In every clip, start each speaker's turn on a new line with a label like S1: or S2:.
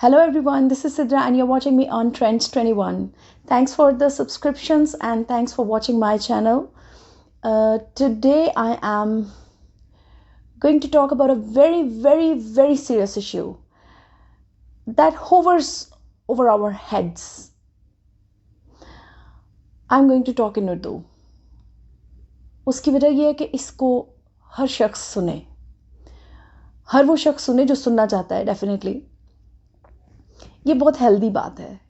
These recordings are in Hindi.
S1: Hello everyone, this is Sidra and you're watching me on Trends 21. Thanks for the subscriptions and thanks for watching my channel. Today I am going to talk about a very serious issue that hovers over our heads. I'm going to talk in Urdu. उसकी वजह यह है कि इसको हर शख्स सुने, हर वो शख्स सुने जो सुनना चाहता है। डेफिनेटली ये बहुत हेल्दी बात है।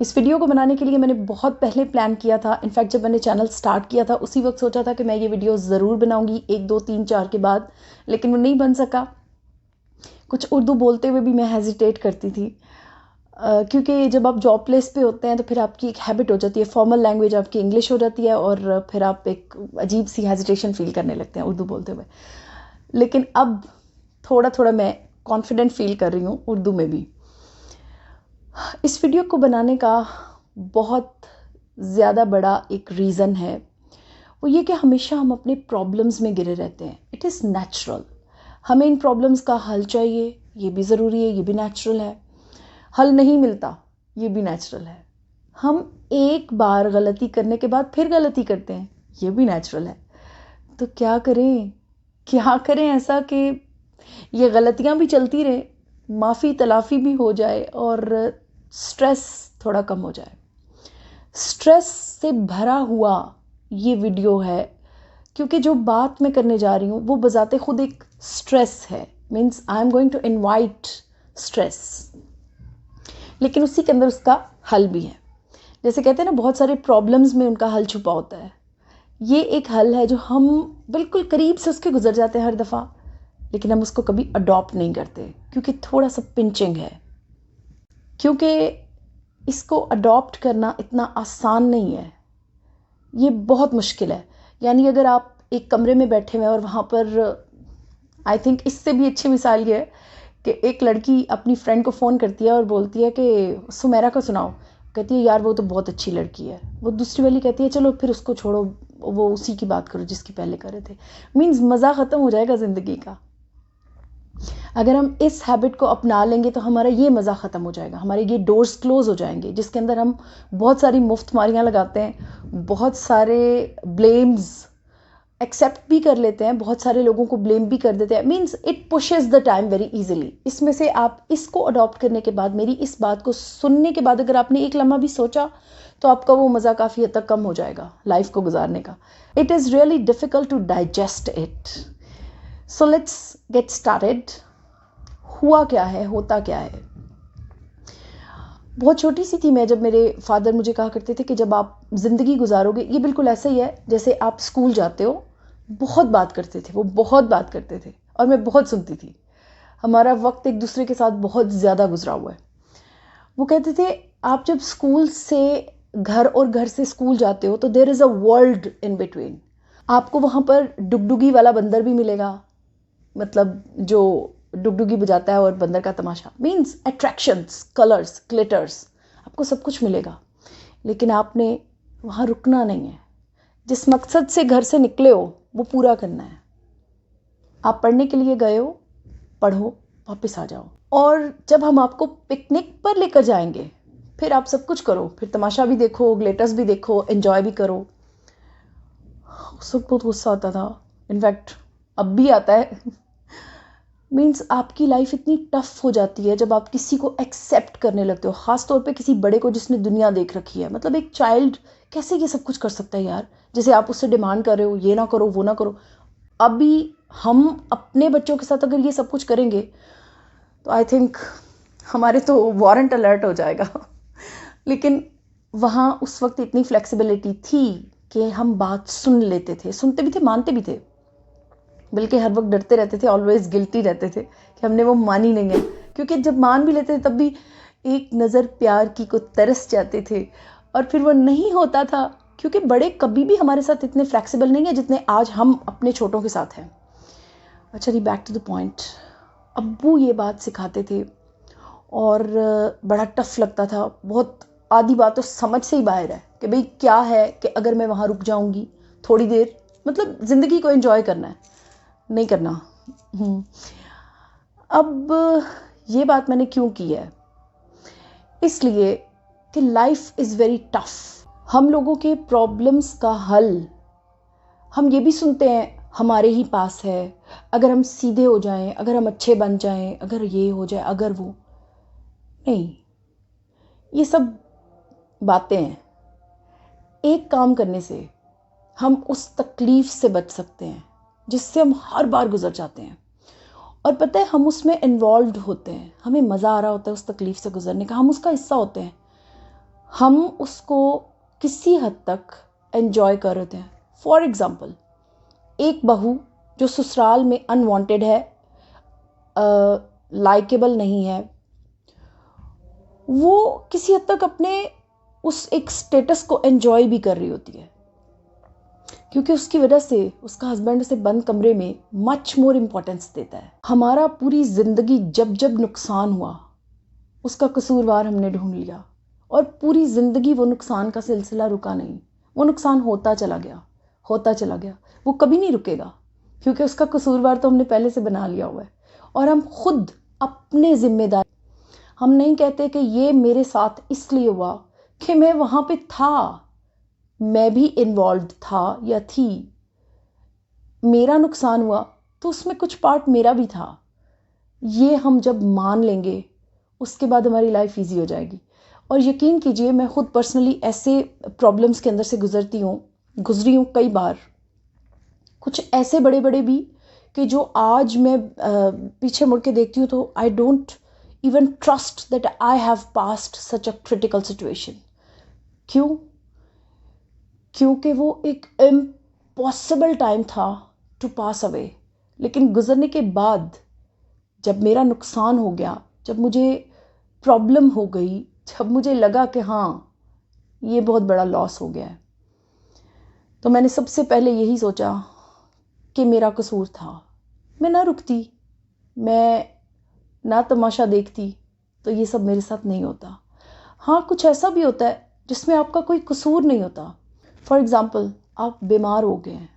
S1: इस वीडियो को बनाने के लिए मैंने बहुत पहले प्लान किया था। इनफैक्ट जब मैंने चैनल स्टार्ट किया था उसी वक्त सोचा था कि मैं ये वीडियो ज़रूर बनाऊंगी 1, 2, 3, 4 के बाद, लेकिन वो नहीं बन सका। कुछ उर्दू बोलते हुए भी मैं हेजिटेट करती थी, क्योंकि जब आप जॉब प्लेस पे होते हैं तो फिर आपकी एक हैबिट हो जाती है, फॉर्मल लैंग्वेज आपकी इंग्लिश हो जाती है और फिर आप एक अजीब सी हेजिटेशन फील करने लगते हैं उर्दू बोलते हुए। लेकिन अब थोड़ा थोड़ा मैं कॉन्फिडेंट फील कर रही हूँ उर्दू में भी। इस वीडियो को बनाने का बहुत ज़्यादा बड़ा एक रीज़न है, वो ये कि हमेशा हम अपने प्रॉब्लम्स में गिरे रहते हैं। इट इज़ नेचुरल, हमें इन प्रॉब्लम्स का हल चाहिए, ये भी ज़रूरी है, ये भी नेचुरल है। हल नहीं मिलता, ये भी नेचुरल है। हम एक बार गलती करने के बाद फिर गलती करते हैं, ये भी नेचुरल है। तो क्या करें ऐसा कि ये गलतियाँ भी चलती रहे, माफ़ी तलाफ़ी भी हो जाए और स्ट्रेस थोड़ा कम हो जाए। स्ट्रेस से भरा हुआ ये वीडियो है, क्योंकि जो बात मैं करने जा रही हूँ वो बजाते खुद एक स्ट्रेस है। Means I am going to invite stress, लेकिन उसी के अंदर उसका हल भी है। जैसे कहते हैं ना, बहुत सारे प्रॉब्लम्स में उनका हल छुपा होता है। ये एक हल है जो हम बिल्कुल करीब से उसके गुजर जाते हैं हर दफ़ा, लेकिन हम उसको कभी अडॉप्ट नहीं करते, क्योंकि थोड़ा सा पिंचिंग है। क्योंकि इसको अडॉप्ट करना इतना आसान नहीं है, ये बहुत मुश्किल है। यानी अगर आप एक कमरे में बैठे हुए हैं और वहाँ पर, आई थिंक इससे भी अच्छी मिसाल ये है कि एक लड़की अपनी फ्रेंड को फ़ोन करती है और बोलती है कि सुमेरा को सुनाओ। कहती है यार वो तो बहुत अच्छी लड़की है। वो दूसरी वाली कहती है चलो फिर उसको छोड़ो, वो उसी की बात करो जिसकी पहले कर रहे थे। मीन्स मज़ा ख़त्म हो जाएगा ज़िंदगी का। अगर हम इस हैबिट को अपना लेंगे तो हमारा ये मज़ा ख़त्म हो जाएगा, हमारे ये डोर्स क्लोज हो जाएंगे जिसके अंदर हम बहुत सारी मुफ्त मारियाँ लगाते हैं, बहुत सारे ब्लेम्स एक्सेप्ट भी कर लेते हैं, बहुत सारे लोगों को ब्लेम भी कर देते हैं। Means it pushes the time very easily. इसमें से आप इसको अडॉप्ट करने के बाद, मेरी इस बात को सुनने के बाद, अगर आपने एक लम्हा भी सोचा तो आपका वो मज़ा काफ़ी हद तक कम हो जाएगा लाइफ को गुजारने का। It is really difficult to digest it. So let's get started. हुआ क्या है, होता क्या है। बहुत छोटी सी थी मैं जब मेरे फादर मुझे कहा करते थे कि जब आप ज़िंदगी गुजारोगे, ये बिल्कुल ऐसा ही है जैसे आप स्कूल जाते हो। बहुत बात करते थे वो, बहुत बात करते थे और मैं बहुत सुनती थी। हमारा वक्त एक दूसरे के साथ बहुत ज़्यादा गुजरा हुआ है। वो कहते थे आप जब स्कूल से घर और घर से स्कूल जाते हो तो there is a world in between. आपको वहाँ पर डुगडुगी वाला बंदर भी मिलेगा, मतलब जो डुगडुगी बजाता है और बंदर का तमाशा। मीन्स अट्रैक्शंस, कलर्स, ग्लिटर्स, आपको सब कुछ मिलेगा। लेकिन आपने वहाँ रुकना नहीं है। जिस मकसद से घर से निकले हो वो पूरा करना है। आप पढ़ने के लिए गए हो, पढ़ो, वापस आ जाओ। और जब हम आपको पिकनिक पर लेकर जाएंगे फिर आप सब कुछ करो, फिर तमाशा भी देखो, ग्लिटर्स भी देखो, एंजॉय भी करो। उस वक्त बहुत गुस्सा आता था, इनफैक्ट अब भी आता है। मीन्स आपकी लाइफ इतनी टफ हो जाती है जब आप किसी को एक्सेप्ट करने लगते हो, ख़ास तौर पे किसी बड़े को जिसने दुनिया देख रखी है। मतलब एक चाइल्ड कैसे ये सब कुछ कर सकता है यार, जैसे आप उससे डिमांड कर रहे हो ये ना करो वो ना करो। अभी हम अपने बच्चों के साथ अगर ये सब कुछ करेंगे तो आई थिंक हमारे तो वारंट अलर्ट हो जाएगा। लेकिन वहाँ उस वक्त इतनी फ्लेक्सिबिलिटी थी कि हम बात सुन लेते थे, सुनते भी थे, मानते भी थे, बल्कि हर वक्त डरते रहते थे, ऑलवेज गिल्टी रहते थे कि हमने वो मानी नहीं है। क्योंकि जब मान भी लेते थे तब भी एक नज़र प्यार की को तरस जाते थे और फिर वो नहीं होता था, क्योंकि बड़े कभी भी हमारे साथ इतने फ्लेक्सिबल नहीं है जितने आज हम अपने छोटों के साथ हैं। अच्छा जी, बैक टू द पॉइंट। अब्बू ये बात सिखाते थे और बड़ा टफ लगता था। बहुत आधी बात तो समझ से ही बाहर है कि भाई क्या है कि अगर मैं वहाँ रुक जाऊँगी थोड़ी देर, मतलब ज़िंदगी को एंजॉय करना है, नहीं करना। अब ये बात मैंने क्यों की है, इसलिए कि लाइफ इज़ वेरी टफ। हम लोगों के प्रॉब्लम्स का हल हम ये भी सुनते हैं हमारे ही पास है, अगर हम सीधे हो जाएं, अगर हम अच्छे बन जाएं, अगर ये हो जाए, अगर वो। नहीं, ये सब बातें हैं। एक काम करने से हम उस तकलीफ़ से बच सकते हैं जिससे हम हर बार गुजर जाते हैं। और पता है, हम उसमें इन्वॉल्व होते हैं, हमें मज़ा आ रहा होता है उस तकलीफ़ से गुजरने का, हम उसका हिस्सा होते हैं, हम उसको किसी हद तक एंजॉय कर रहे हैं। फॉर एग्ज़ाम्पल, एक बहू जो ससुराल में अनवांटेड है, लाइकेबल नहीं है, वो किसी हद तक अपने उस एक स्टेटस को एंजॉय भी कर रही होती है, क्योंकि उसकी वजह से उसका हस्बैंड उसे बंद कमरे में मच मोर इम्पोर्टेंस देता है। हमारा पूरी ज़िंदगी जब जब नुकसान हुआ, उसका कसूरवार हमने ढूंढ लिया, और पूरी ज़िंदगी वो नुकसान का सिलसिला रुका नहीं। वो नुकसान होता चला गया, होता चला गया, वो कभी नहीं रुकेगा, क्योंकि उसका कसूरवार तो हमने पहले से बना लिया हुआ है। और हम खुद अपने ज़िम्मेदार, हम नहीं कहते कि ये मेरे साथ इसलिए हुआ कि मैं वहाँ पे था, मैं भी इन्वॉल्व था या थी, मेरा नुकसान हुआ तो उसमें कुछ पार्ट मेरा भी था। ये हम जब मान लेंगे, उसके बाद हमारी लाइफ इजी हो जाएगी। और यकीन कीजिए, मैं खुद पर्सनली ऐसे प्रॉब्लम्स के अंदर से गुजरी हूँ कई बार, कुछ ऐसे बड़े बड़े भी कि जो आज मैं पीछे मुड़ के देखती हूँ तो I don't even trust that I have passed such a critical situation. क्यों? क्योंकि वो एक इम्पॉसिबल टाइम था टू पास अवे। लेकिन गुजरने के बाद जब मेरा नुकसान हो गया, जब मुझे प्रॉब्लम हो गई, जब मुझे लगा कि हाँ, ये बहुत बड़ा लॉस हो गया है, तो मैंने सबसे पहले यही सोचा कि मेरा कसूर था। मैं ना रुकती, मैं ना तमाशा देखती, तो ये सब मेरे साथ नहीं होता। हाँ, कुछ ऐसा भी होता है जिसमें आपका कोई कसूर नहीं होता। फॉर एग्ज़ाम्पल, आप बीमार हो गए हैं,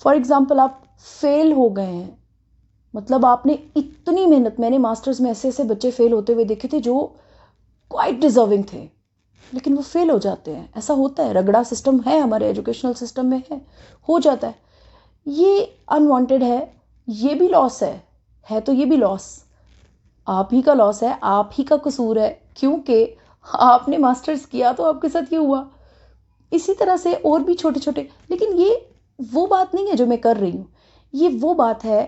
S1: फॉर एग्ज़ाम्पल आप फेल हो गए हैं, मतलब आपने इतनी मेहनत, मैंने मास्टर्स में ऐसे ऐसे बच्चे फेल होते हुए देखे थे जो क्वाइट डिज़र्विंग थे, लेकिन वो फेल हो जाते हैं। ऐसा होता है, रगड़ा सिस्टम है हमारे एजुकेशनल सिस्टम में, हो जाता है। ये अनवांटेड है, ये भी लॉस है तो ये भी लॉस आप ही का लॉस है, आप ही का कसूर है, क्योंकि आपने मास्टर्स किया तो आपके साथ ये हुआ। इसी तरह से और भी छोटे छोटे, लेकिन ये वो बात नहीं है जो मैं कर रही हूँ। ये वो बात है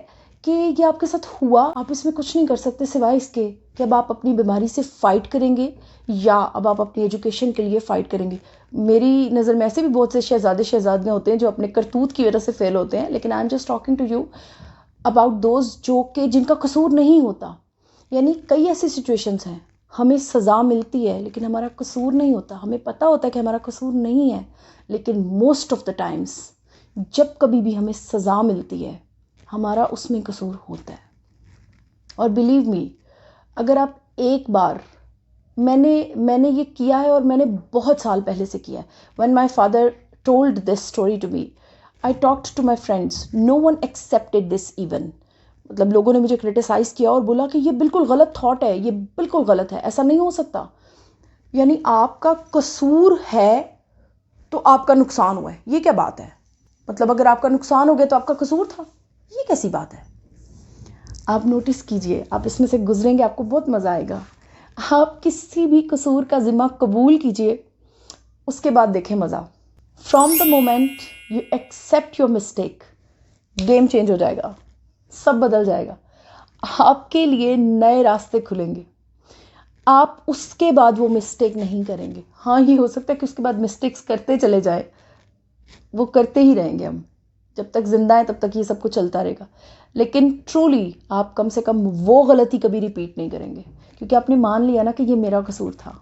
S1: कि ये आपके साथ हुआ, आप इसमें कुछ नहीं कर सकते सिवाय इसके कि अब आप अपनी बीमारी से फ़ाइट करेंगे या अब आप अपनी एजुकेशन के लिए फ़ाइट करेंगे। मेरी नज़र में ऐसे भी बहुत से शहज़ादियाँ होते हैं जो अपने करतूत की वजह से फ़ेल होते हैं, लेकिन I am just talking to you about those जो कि जिनका कसूर नहीं होता। यानी कई ऐसी सिचुएशंस हैं, हमें सज़ा मिलती है लेकिन हमारा कसूर नहीं होता, हमें पता होता है कि हमारा कसूर नहीं है, लेकिन मोस्ट ऑफ द टाइम्स जब कभी भी हमें सज़ा मिलती है, हमारा उसमें कसूर होता है। और बिलीव मी, अगर आप एक बार, मैंने ये किया है और मैंने बहुत साल पहले से किया है। When my father told this story to me, I talked to my friends, no one accepted this even. मतलब लोगों ने मुझे क्रिटिसाइज़ किया और बोला कि ये बिल्कुल गलत थॉट है, ये बिल्कुल गलत है, ऐसा नहीं हो सकता। यानी आपका कसूर है तो आपका नुकसान हुआ है, ये क्या बात है? मतलब अगर आपका नुकसान हो गया तो आपका कसूर था, ये कैसी बात है? आप नोटिस कीजिए, आप इसमें से गुजरेंगे, आपको बहुत मज़ा आएगा। आप किसी भी कसूर का ज़िम्मा कबूल कीजिए, उसके बाद देखें मज़ा। From the moment you accept your mistake, game change हो जाएगा, सब बदल जाएगा, आपके लिए नए रास्ते खुलेंगे। आप उसके बाद वो मिस्टेक नहीं करेंगे। हाँ, ये हो सकता है कि उसके बाद मिस्टेक्स करते चले जाए, वो करते ही रहेंगे, हम जब तक जिंदा हैं तब तक ये सब कुछ चलता रहेगा, लेकिन ट्रूली आप कम से कम वो गलती कभी रिपीट नहीं करेंगे, क्योंकि आपने मान लिया ना कि ये मेरा कसूर था।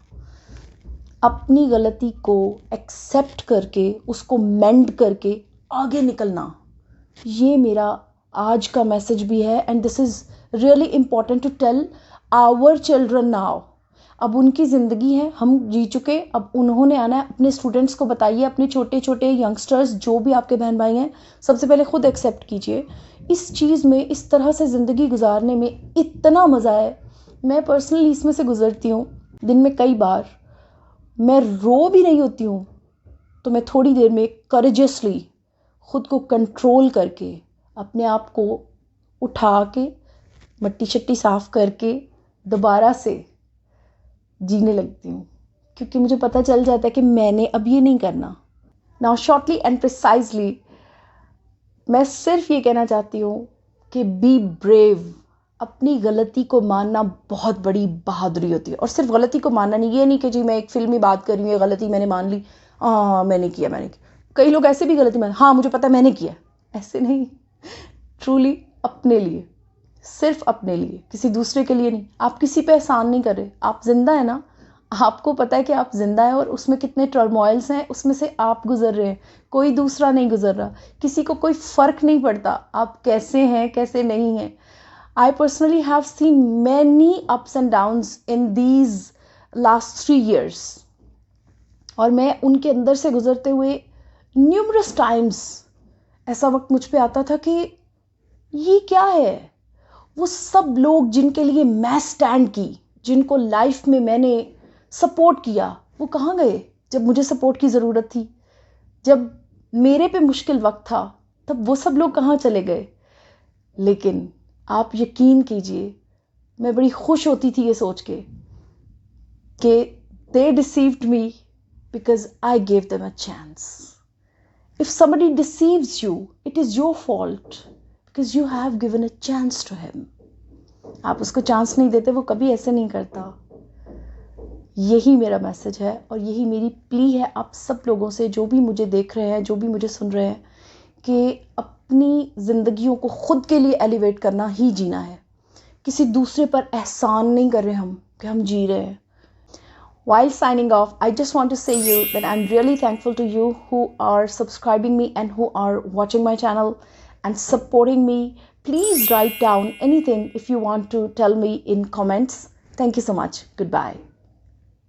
S1: अपनी गलती को एक्सेप्ट करके, उसको मेंड करके आगे निकलना, ये मेरा आज का मैसेज भी है। And this is really important to tell our children now. अब उनकी ज़िंदगी है, हम जी चुके, अब उन्होंने आना है। अपने स्टूडेंट्स को बताइए, अपने छोटे छोटे यंगस्टर्स जो भी आपके बहन भाई हैं, सबसे पहले खुद एक्सेप्ट कीजिए। इस चीज़ में, इस तरह से ज़िंदगी गुजारने में इतना मज़ा है। मैं पर्सनली इसमें से गुजरती हूँ दिन में कई बार मैं रो भी रही होती हूँ तो मैं थोड़ी देर में करेजियसली खुद को कंट्रोल करके अपने आप को उठा के मट्टी शट्टी साफ करके दोबारा से जीने लगती हूँ, क्योंकि मुझे पता चल जाता है कि मैंने अब ये नहीं करना। नाउ शॉर्टली एंड प्रिसाइजली मैं सिर्फ ये कहना चाहती हूँ कि बी ब्रेव। अपनी गलती को मानना बहुत बड़ी बहादुरी होती है, और सिर्फ गलती को मानना नहीं, ये नहीं कि जी मैं एक फिल्मी बात कर रही हूँ, ये गलती मैंने मान ली, हाँ मैंने किया। कई लोग ऐसे भी गलती मान, हाँ मुझे पता है मैंने किया, ऐसे नहीं। ट्रूली अपने लिए, सिर्फ अपने लिए, किसी दूसरे के लिए नहीं। आप किसी पे एहसान नहीं कर रहे, आप जिंदा है ना, आपको पता है कि आप जिंदा है और उसमें कितने टर्मोइल्स हैं, उसमें से आप गुजर रहे हैं, कोई दूसरा नहीं गुजर रहा। किसी को कोई फर्क नहीं पड़ता आप कैसे हैं कैसे नहीं हैं। I personally have seen many ups and downs in these last 3 years, और मैं उनके अंदर से गुजरते हुए numerous times ऐसा वक्त मुझ पे आता था कि ये क्या है। वो सब लोग जिनके लिए मैं स्टैंड की, जिनको लाइफ में मैंने सपोर्ट किया, वो कहाँ गए जब मुझे सपोर्ट की ज़रूरत थी? जब मेरे पे मुश्किल वक्त था तब वो सब लोग कहाँ चले गए? लेकिन आप यकीन कीजिए, मैं बड़ी खुश होती थी ये सोच के कि they deceived me because I gave them a chance. If somebody deceives you, it is your fault because you have given a chance to him. आप उसको चांस नहीं देते, वो कभी ऐसे नहीं करता। यही मेरा मैसेज है और यही मेरी प्ली है आप सब लोगों से, जो भी मुझे देख रहे हैं, जो भी मुझे सुन रहे हैं, कि अपनी ज़िंदगियों को खुद के लिए एलिवेट करना ही जीना है। किसी दूसरे पर एहसान नहीं कर रहे हम कि हम जी रहे हैं। While signing off, I just want to say you that I'm really thankful to you who are subscribing me and who are watching my channel and supporting me. Please write down anything if you want to tell me in comments. Thank you so much. Goodbye.